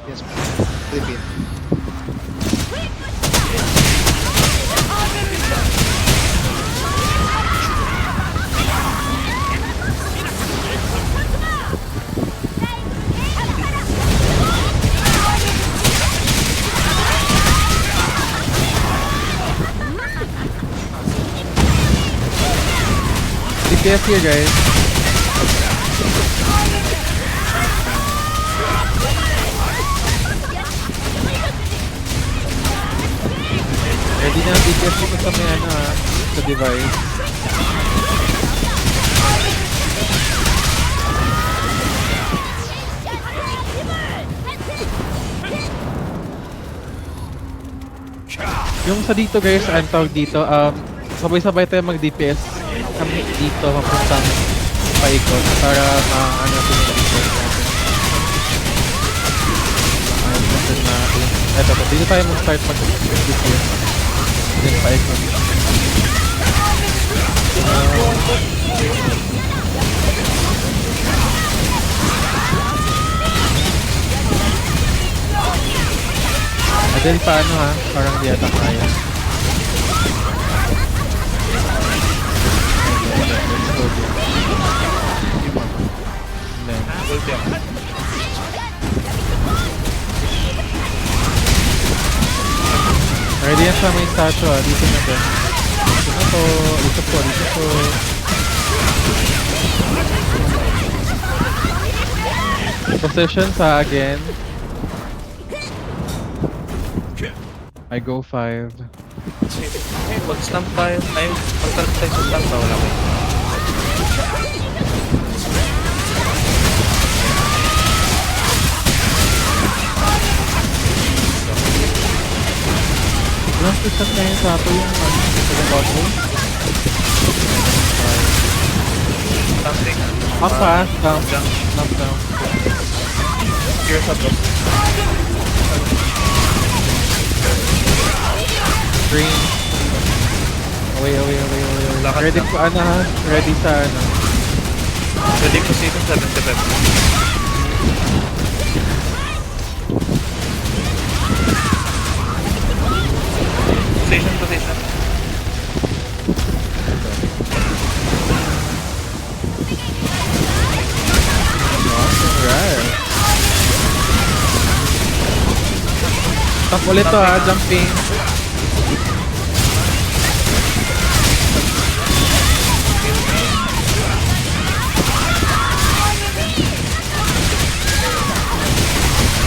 Yes, Philippine. DPS here guys. Ready na ang DPS dito sa may ano ha, sa device. Yung sa dito guys, ang tawag dito, sabay-sabay tayo mag-DPS kami dito papuntang paikot para ma-ano natin yung DPS natin. Eto, dito tayo mag-start mag-DPS. Then paikot. Then paano ha? Parang di ata kaya. Ready yan sa main statue ah. Dito na din. Dito na to. Dito po. Dito po. Position sa again. I go 5. Ay, mag-stamp tayo. Ay, pag-tarap tayo sa stamp. Wala ko. Last shot na yun sa ato yung bottle. Stamping. Up ha. Stamp. Jump. Stamp down. Here's up. Green. Away. Lakad Ready na. po ano ha? Ready sa ano? Ready position 75. Position. Alright. Stamp ulit to ha. Jumping.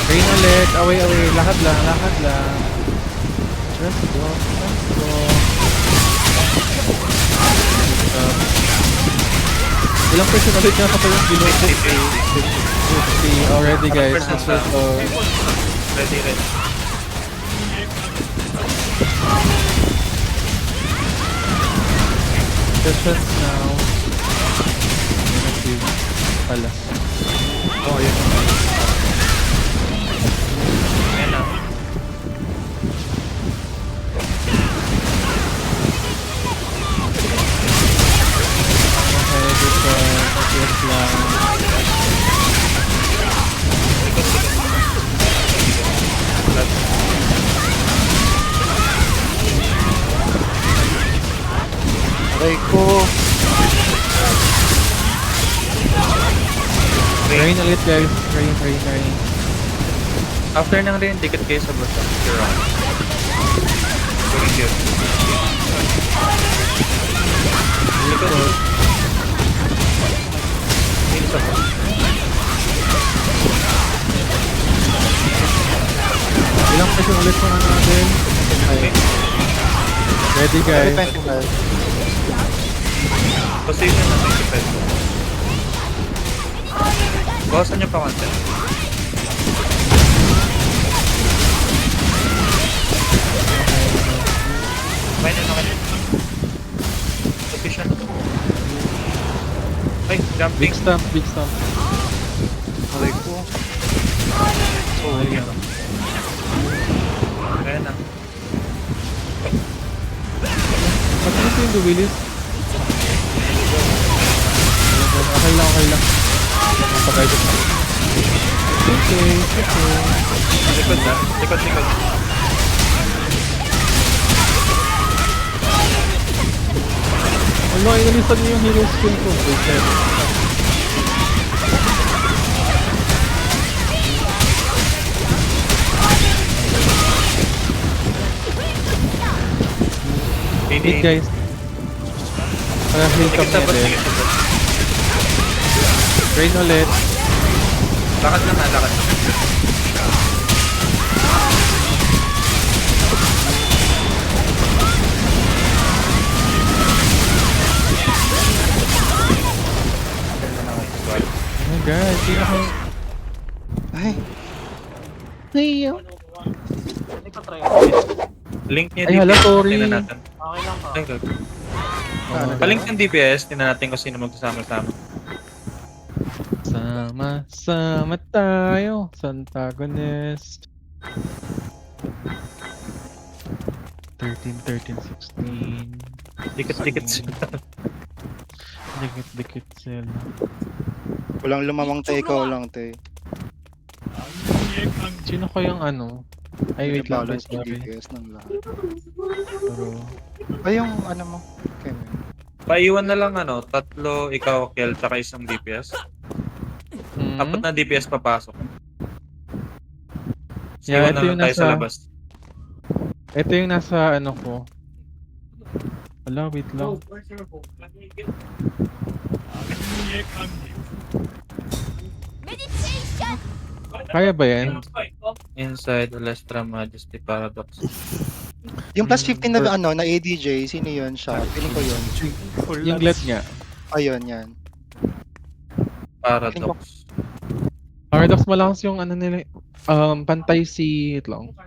Green ulit. Away. Lakad lang. Let's go. Ilang person ulit nga kapag yung below 50 already guys. So, Ready. sessions now. Active pala. Oh, yun. Ayan na. Okay, dito. Yes lang. Aray ko. Rain ulit guys. Rain. After nang rin, dikit kayo sa basta. You're on. Going good. Likod. Heal sa basta. Ilang person ulit po natin. Okay. Ready guys. Defensive. Position na 95. Bawasan nyo pa konti. Minor na kayo. Position. Ay, jumping. Big stamp. Aray ko. Oh, ayan. Ayan na. Pati ito yung duwilis. Okay lang. Napag-guide na. Okay. na. Likod. Wala, inalisan niyo yung hero skill ko. Bullshit. Wait guys. Para heal Sige, kami tapos, din. sige, tapos. Rain ulit. Lakad lang. Oh my god, sino ko? Ay, Link niya Ay, hala, DPS. sorry. Tingnan natin. Ay, gag. Palink ng DPS. Tingnan natin kung sino magsasama-sama. Sama tayo sa antagonist. 13, 16. Dikit-dikit sila. Dikit sila. walang lumamang te, ikaw lang te. Sino kayang ano? Ay, wait lang. Balance yung Sorry. DPS ng lahat. Pero, Ay, yung ano mo? Okay. Paiwan na lang 3, ikaw, Kel, tsaka isang DPS. Apat na DPS papasok. Yeah, Iwan na ito lang yung tayo sa nasa- labas. Ito yung nasa ano ko. Wala, wait lang. Kaya ba yan? Inside Alestra Majesty Paradox. Yung plus 15 na ano, na ADJ, sino yun siya? Feeling ko yun. Yung glad nga. Ayun, yan. Paradox. Paradox Malakas yung ano nila. Pantay si lang.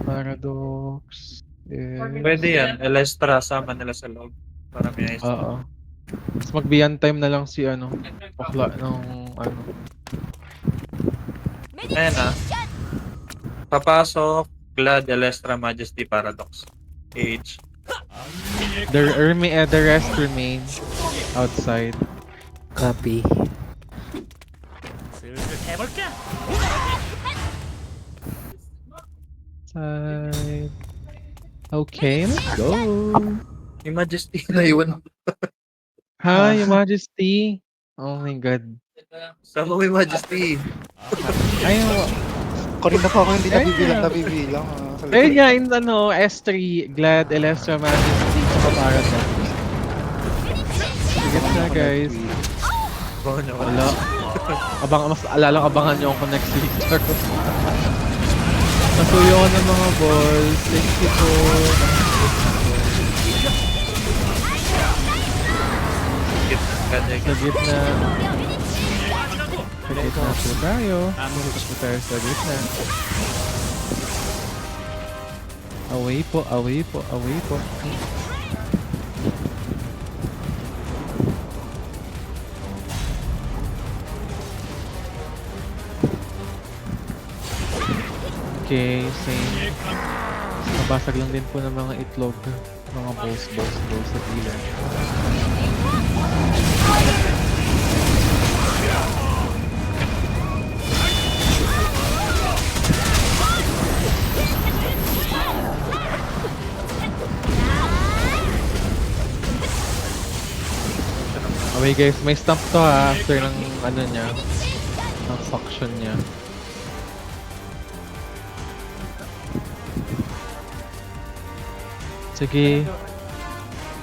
Paradox. Pwede yan. Alestra, sama nila sa loob. Para may ayos. Oo. Mas mag-beyond time na lang si ano. Bakla ng ano. Ayan Papasok, Glad, Alestra Majesty Paradox. H. The rest remain outside. Copy. Side. Okay, let's go. Yung Majesty na iwan. Hi, Your Majesty. Oh my god. Sama mo yung Majesty. Ayun. Kanina pa ako hindi Ayun. nabibilang. Ayun nga, in ano, S3, Glad, Elestra, Majesty, tsaka Paradox. Sige na guys. Abangan niyo. Wala. Mas alalang abangan nyo ako next week. Nasuyo ko ng mga balls. Thank you po. Sa gitna. Sa gitna po tayo. Pumunta po tayo sa gitna. Away po. Okay, same. Nabasag lang din po ng mga itlog. Mga balls sa gilid. Okay guys, may stamp to ha, after ng ano niya, ng faction niya. Sige,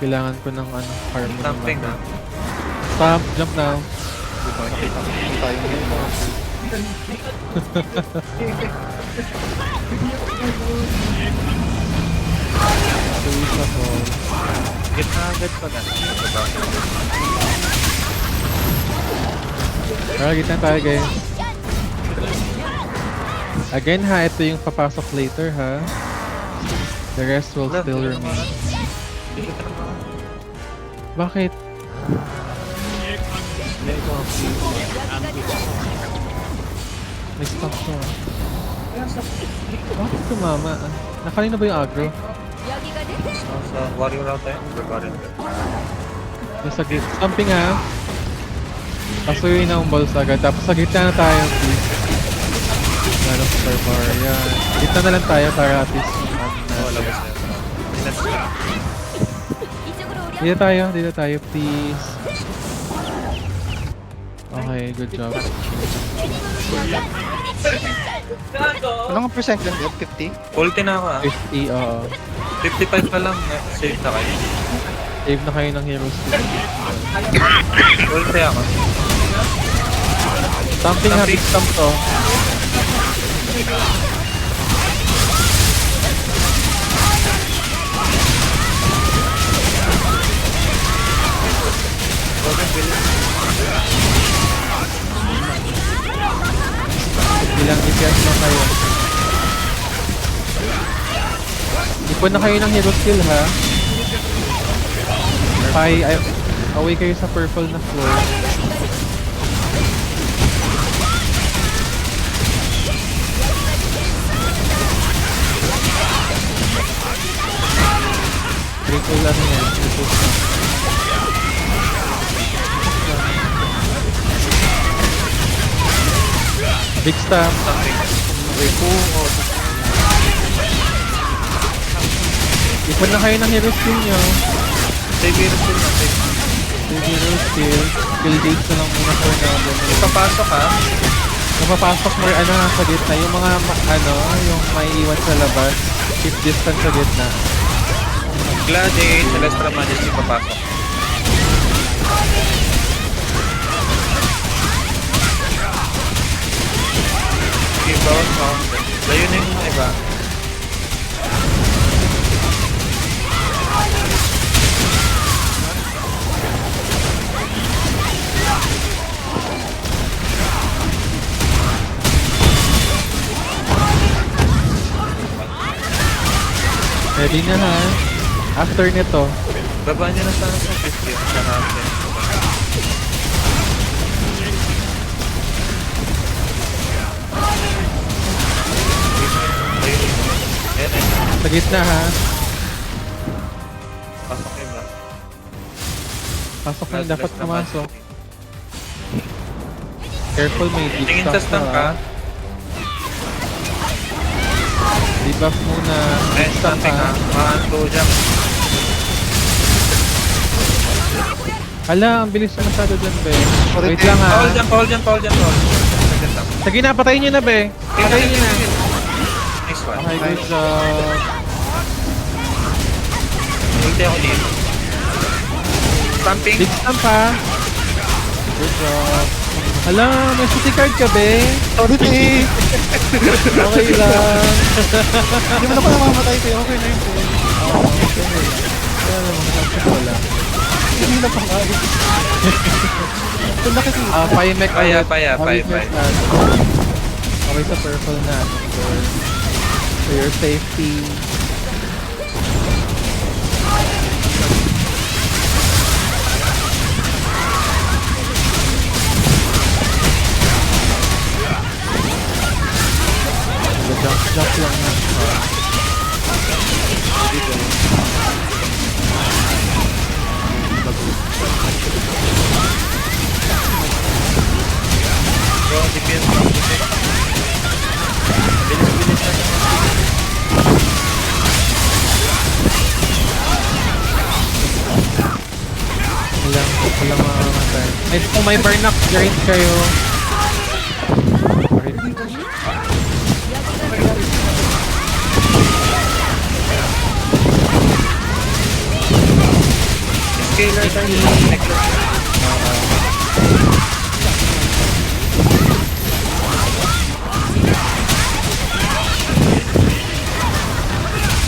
kailangan ko ng ano, farm mo Stamping naman. Stamp, jump now. Hindi tayo ngayon. Tuwis ako. Gitna agad pa na. Tara, gitna tayo guys. Again ha, ito yung papasok later ha. The rest will still remain. Bakit? May stock siya. Bakit tumama? Nakanina ba yung aggro? Sa warrior out tayo. Warrior. Yung sa gitna. Stamping ha. Pasuyin na ang balls agad. Tapos sa gitna na tayo please. ano, barbarian. Dito na lang tayo para at least Oo, labas na yun. Let's go. dito tayo, please. Okay, good job. Anong percent lang yun? 50? Ulti na ako 50, oo. 55 pa lang. Save na kayo. Save na kayo ng heroes. Ulti ako. Something habit stamp to. Ilang DPS na kayo. Ipon na kayo ng hero skill ha. Away kayo sa purple na floor. Triple ano yan, triple stamp. Big stamp. Ipon na kayo ng hero skill nyo. Save hero skill na. Save. Save hero skill. Skill dates na lang muna for now. Ipapasok ha. Napapasok mo ano sa gitna. Yung mga yung may iwan sa labas. Keep distance sa gitna. Gladiate, Celestial Majesty papasok. Okay, bawat mountain. Layo na yung mga iba. Ready na ha. After nito, Baba nyo na sana sa 50 sa natin. sa gitna ha. Pasok yun ba? Pasok na yung dapat pumasok. Careful, may deep Tingin stuff tas lang ka. Debuff muna. Eh, Deep stuff something ha. ha. Maanto dyan. Hala, ang bilis na masyado dyan, be. Sorry, Wait Dave. lang ha. Paul dyan, Paul dyan, Paul dyan, Paul. Saglit lang. Sige na, patayin nyo na, be. Patayin nyo na. Nice one. Okay, good job. Ulti ako dito. Stamping. Big stamp ha. Good job. Hala, may city card ka, be. Sorry, Dave. Okay lang. Hindi mo na pa namamatay ko. Okay na yun. Wala naman, nakasip wala. Hindi na pa nga. Ito na kasi. Five-mech Paya, ulit. paya, paya, Five-mech paya. na. Okay sa purple na. For your safety. Jump lang na. Bro, DPS lang. Bilis-bilis na naman. Walang mamamatay. Ay, kung may burnock, grind kayo. Scaler tayo. Necklace.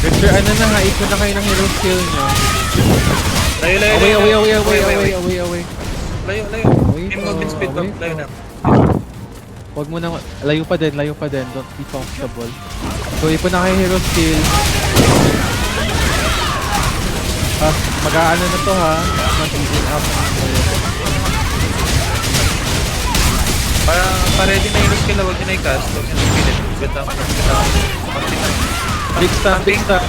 Richard, ano na ha, ikot na kayo ng hero skill nyo. Layo, layo, Away, layo. away, away, away, away, away, away. Layo, layo. Away Team po, movement speed away up. Layo po. na. Huwag mo na, layo pa din. Don't be comfortable. So, ipon na kayo hero skill. Mag-aano na to ha. Mag-even up. Para-ready na yung skill, huwag nyo na i-cast. Huwag nyo na i-pilit. Betang. Big stamp, big stamp.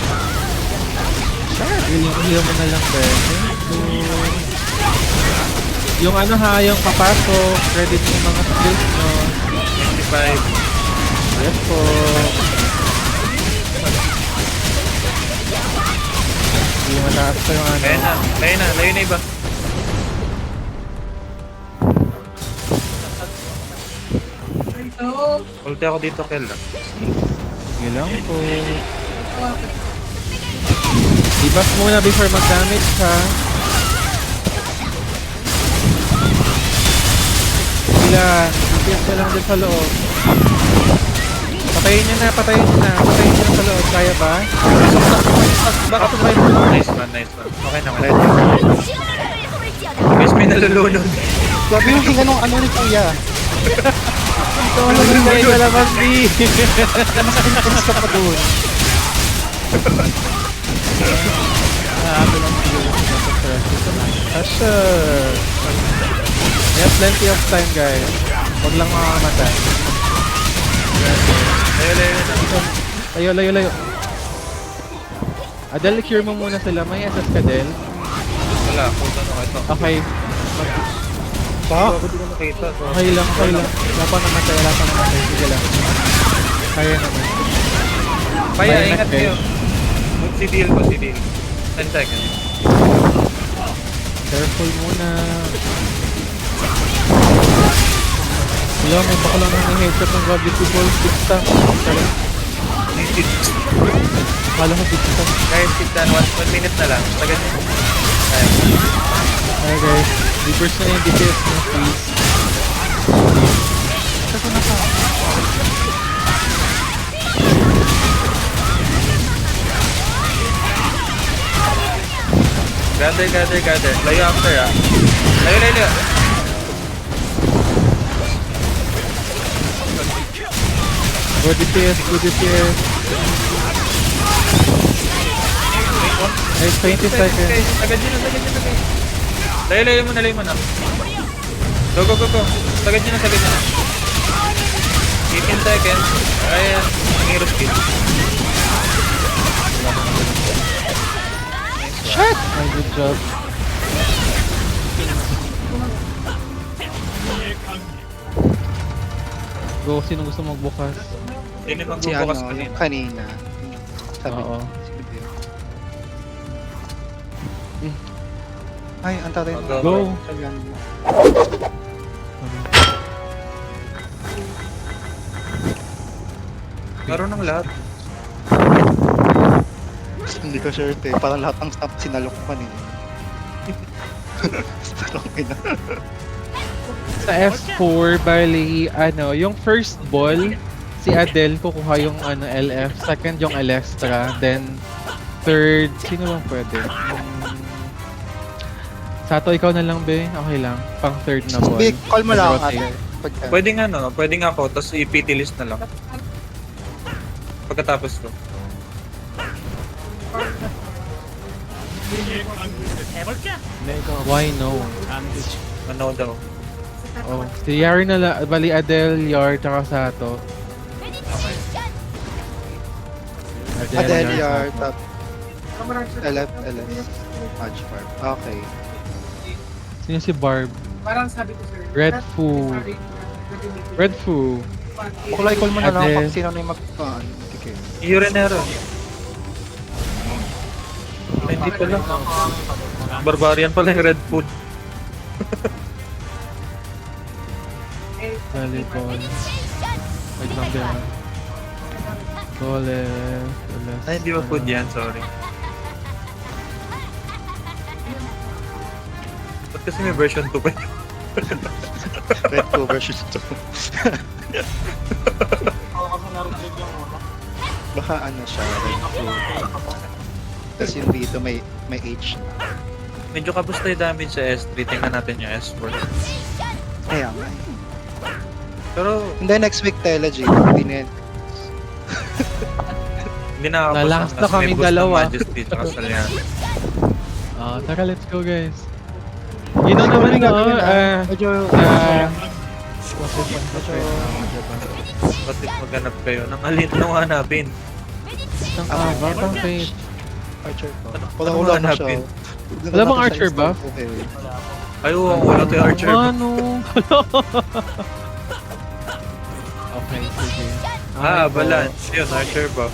Heal mo na lang, Ben. Yung ano ha, yung papasok, credit yung mga skills nyo. 25. Yes po. pa yung ano. Layo na iba. Ulti ako dito, Kel. Sige lang po. Debuff muna before mag-damage ha. Sila, DPS ka lang din sa loob. Patayin nyo na sa loob. Kaya ba? Baka tumay mo. Nice one. Okay na. Guys, may nalulunod. Grabe yung hinga nung ano ni Kuya. Ito ang nagigay sa labas di. Mas intense ka pa doon. Ito lang siguro sa Asher. We have plenty of time guys. Huwag lang makakamatay. Layo. Adel, cure mo muna sila. May SS ka, Del? Wala, kung ano ito. Okay. Pa? Ako di ko nakita. Okay lang. Wala pa namatay. Sige lang. Kaya naman. Kaya, Kaya ingat na, kayo. Si Deal. 10 seconds. Careful muna. Wala, may baka lang nang headshot ng gravity ball. Bigta. Kala ko bigta. Guys, keep that 1 minute na lang. Tagal nyo. Alright guys. Reverse na yung DPS mo, please. Gather. Layo after ah. Layo. Go DPS. Nice, 20 seconds. Tagad nyo na. Layo mo na. Go. Tagad nyo na. 18 seconds. Ayan. Ang hero skill. Shit! Ay, good job. Go, sino gusto magbukas? Sino yung Si magbubukas ano, kanina? yung kanina. Sabi Oo. sige. Ay, ang tatay mo. Go. Go! Ayan. Meron ng lahat. Hindi ko sure eh. Parang lahat ng stuff sinalok pa eh. Okay na. Sa S4, bali, yung first ball, si Adel kukuha yung LF, second yung Alestra, then third, sino bang pwede? Sato, ikaw na lang, be. Okay lang. Pang third na ball. Big, call mo lang Rotate. ate. Pagka. Pwedeng ako, tapos i-PT list na lang. Pagkatapos ko. Why no? Ano daw? Oh, si Yari na lang, bali Adel, Yar, tsaka Sato. Adelia, top. LF. Match farm. Okay. Sino si Barb? Parang sabi ko sir. Red Fu. Buklay call mo na lang Adel. kung sino na yung okay. Urinero. Hindi pala. Barbarian pala yung red food. Volleyball. Wait lang din. Left. Ay, hindi ba food yan? Sorry. Ba't kasi may version 2 pa yun? Red 2 versus 2. Baka ano siya, red 2. Tapos yung dito may H. Medyo kabusta yung damage sa S3. Tingnan natin yung S4. Kaya nga eh. Pero Hindi, next week Telegy. hindi nakakapos Lalangas na kasi may kaming boost ng dalawa. Majesty tsaka Salyan. Tara, let's go guys. Yun ang naman Medyo, Ba't maghanap kayo? Nang alin nung hanapin? batang fate. Archer ko. Ano Wala na siya. hanapin? Wala bang Archer buff? Ay, wala tayo Archer. Ano? Okay, sige. Balance. Yun, Archer buff.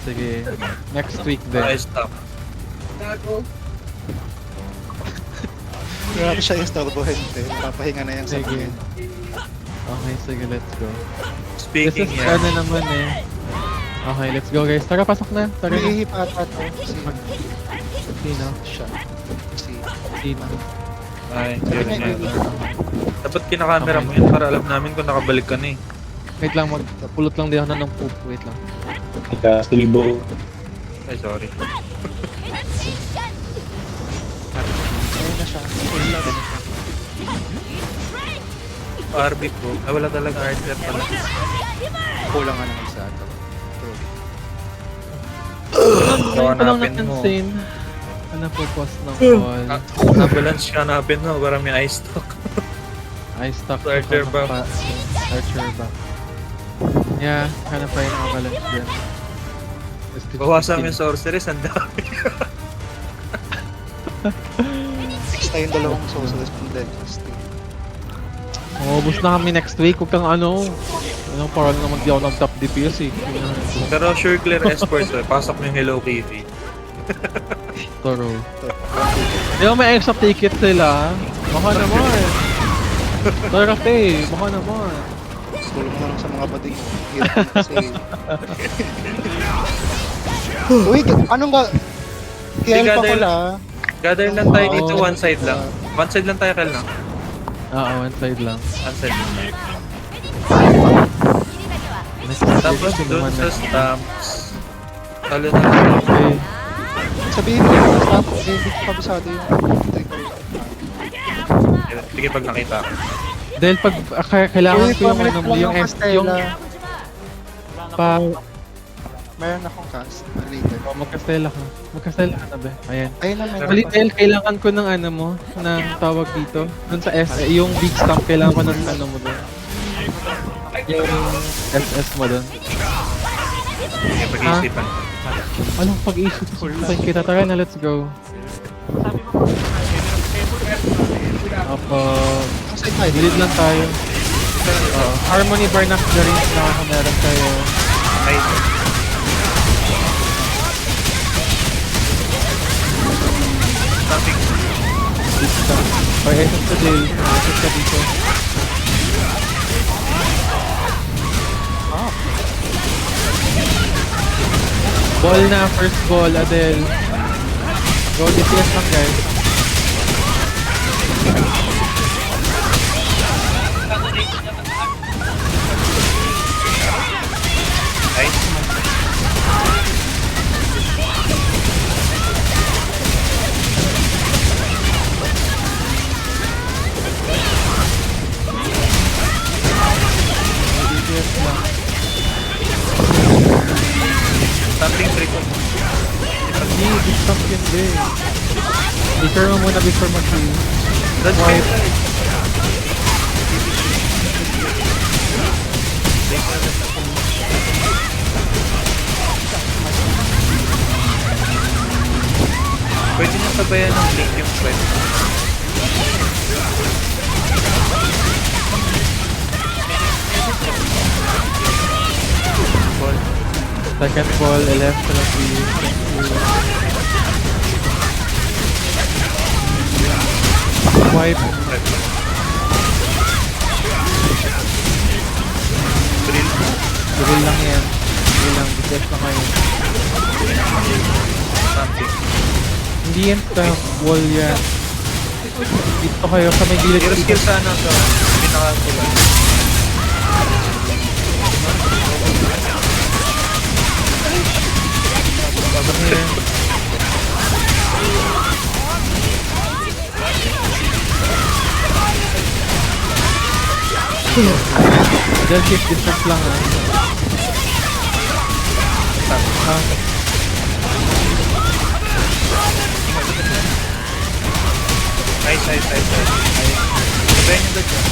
Sige. Next week din. Ay, stop. Grabe siya yung storbohin. Papahinga na yung Sige. sabihin. Okay, sige, let's go. This Speaking is yan, ano naman eh. Okay, let's go guys. Tara, pasok na. Tara na. May hihip ata to. Sino? Siya. Si... Sino? ay, Sabi yun niya, yan. Dapat kinakamera mo yun para alam namin kung nakabalik ka na eh. Wait lang, magpulot lang din ako na ng poop. Wait lang. Ika-silbo. Ay, sorry. Ayun na siya. Ayun na siya. RB ko. Ay, wala talaga archer pala. Kulang nga ng isa ito. True. Ngayon ko lang hanapin mo. napansin. Ano po post ng call? Na-balance ka hanapin mo para may ice stock. I stuck Archer ba? Archer ba? Yeah, hanap pa yung nakabalance din. Bawasan mo yung sorceress, ang dami. 6 tayong dalawang sorceress from Legacy. Ubus na kami next week. Huwag kang ano. Ano, parang naman di ako nag-top DPS eh. Pero sure clear esports eh. Pasok mo yung Hello KV. Toro. Di ba may extra ticket sila? Baka naman. Tara kasi, baka naman. Tulong mo lang sa mga bading. Hirap din kasi. Uy, anong ga... TL pa gather- pala. Gather lang tayo Oo. dito, one side lang. One side lang tayo, Kel, no? One side lang. One side lang. Next Tapos sino doon naman sa next? stamps, talo na lang. Okay. Sabihin mo yung stop. Eh, hindi ko kabisado yung... Sige, pag nakita ko. Dahil pag kailangan Uy, ko yung pamilit ano, ko lang yung ng yung Castella. pa Meron akong cast. Later. magkastela ka. Magkastela ka na ba? Ayan. Ayun na, meron Actually, pa. dahil kailangan ko ng ano mo, ng tawag dito. Dun sa yung big stamp, kailangan ko ng ano mo doon. Yung SS mo doon. Sige, pag-iisipan. Anong pag-isip ko? Saan kita? Tara na, let's go. Opo. Kasi tayo. Gilid lang tayo. Harmony Barnack na rin na kung meron tayo. Ay, stopping. Big stamp. Okay, SS ka Dale. SS ka dito. Ball na, first ball, Adele. Go DPS lang guys. Nice. DPS lang. Stopping triple. Hindi, big stamp yun din. I-share mo muna before mag-kill. That's Why? fine. Pwede nyo sabayan ng blink yung swipe. Ball. Second ball, Electra, please. Wipe. Swipe. Drill. Drill lang yan. Drill lang, DPS lang kayo. Something. Hindi yan sa wall yan. Dito kayo sa may gilid. Hero skill sana sa pinaka-tulan. Dahil keep distance lang ha. Ah, Nice, nice, nice, nice. Sabayan nyo doon dyan.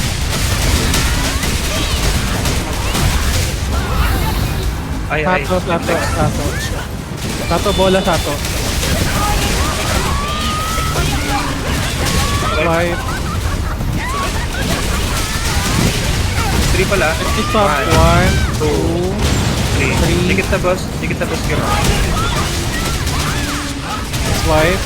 Ay, ay. Sato. Sato, bola, Sato. Wipe. 3 pala. Stop. 1, 2, 3. Three. Dikit na boss. Dikit na boss. Kira. swipe.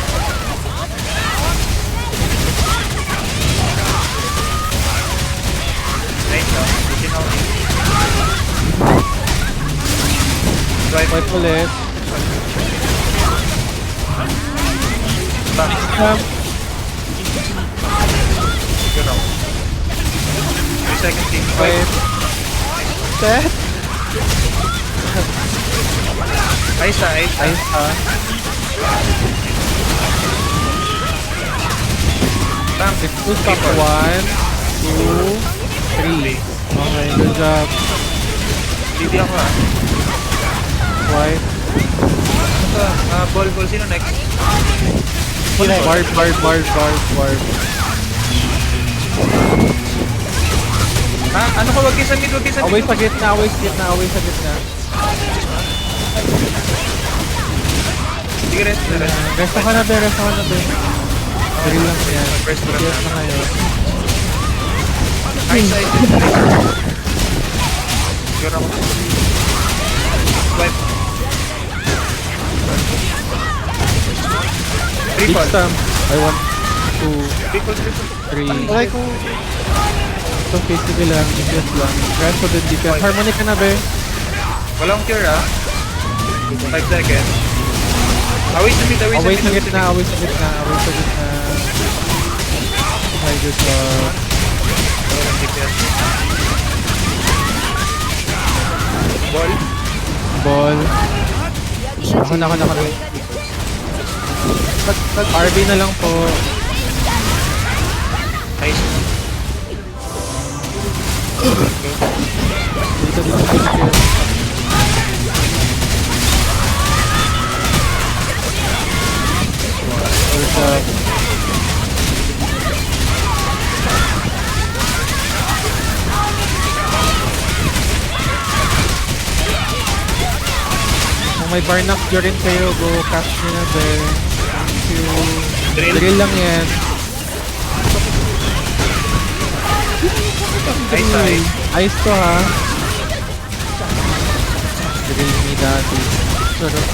Swipe ulit. Bang. Jump. Good round. 3 seconds team. Swipe. Set. Ayos na, ayos na. Ayos ha. Bang. Full stop. 1, 2, 3. Okay, good job. Hindi ako ah. Swipe. Ito, ball. Sino next? Barb. Ano ko? Wag kayo sa mid. Away sa gitna. Sige, rest. Resto ka na be. Drill lang yan. First round Yes na na. kayo. Ayos. Good round. Swipe. Big Triple. stamp. I want 2, Triple. 3. Aray ko. So, face lang. DPS lang. Resto din DPS. Harmony ka na be. Walang cure ah. 5 seconds. Away sa mid. Away sa gitna. Hi, good job. Walang DPS. Ball. Ball. Ako na. RB na lang po. Nice. Dito DPS. Good job. Kung may Barnack rin kayo, go catch nyo na be. Thank you. Drill lang yan. Nice. Ayos to ha. Drill me dati. Sarap.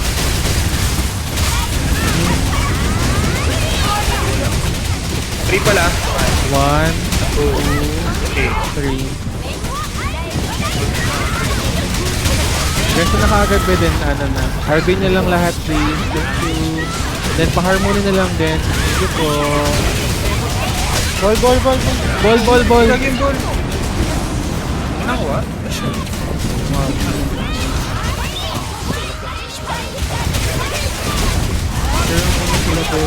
Triple ah. 1, 2, Okay. 3. Resto na kaagad ba din, ano na. RB nyo lang lahat please. Thank you. Then pa-harmony na lang din. Thank you po. Ball. Laging ball. Ano ko ah? Sure, ano sila po.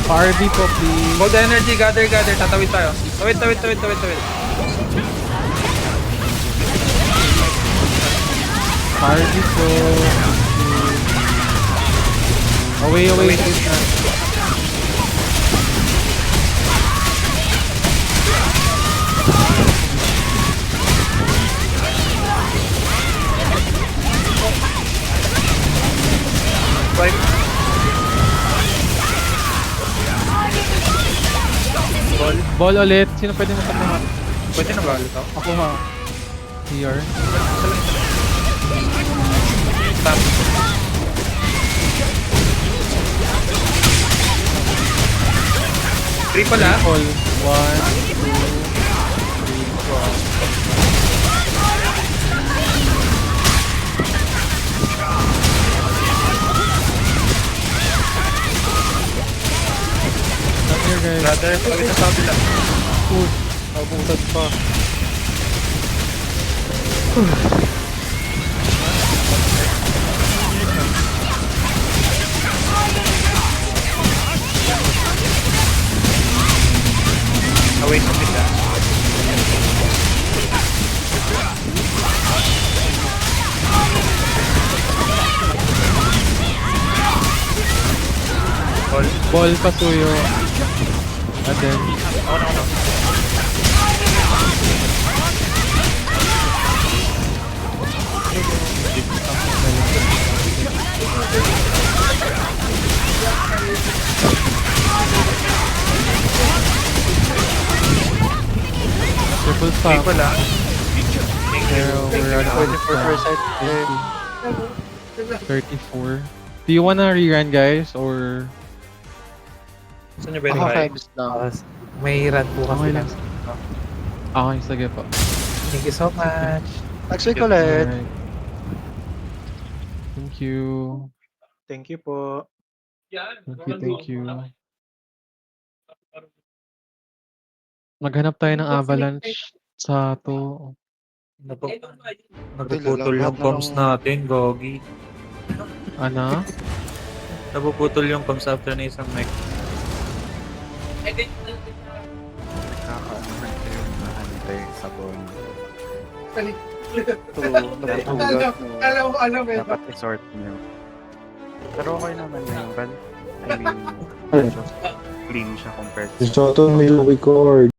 Pa-RB po please. Hold the energy. Gather. Tatawid tayo. Tawid. Pa-RB po. Away. Away. Swipe. Ball ulit. Sino pwede mo kumuha? Pwede na ba ulit ako? Ako ha. Here. Stop. Triple ah. Ball. 1, 2, 3. Not here guys. Brother, tawid na sa kabila. Push. Nabutad pa. Away sa mid ah. Ball pasuyo. And then, Ako na. triple stop. Triple ah. Pero we're out of time. 34. Do you wanna rerun guys or Saan nyo ba yung Ako high? 5 lang. May run po okay kasi lang? Okay, sige po. Thank you so much. Next week ulit. Alright. Thank you. Thank you po. Thank you. Maghanap tayo ng avalanche sa to. Napuputol yung comms natin, Gogi. Ano? Napuputol yung comms after na isang mic. Nakaka-hurt yung nahantay sa bone. Dapat i-sort nyo. Pero okay naman na yung ban. I mean, medyo clean siya compared Si sa Soto may record.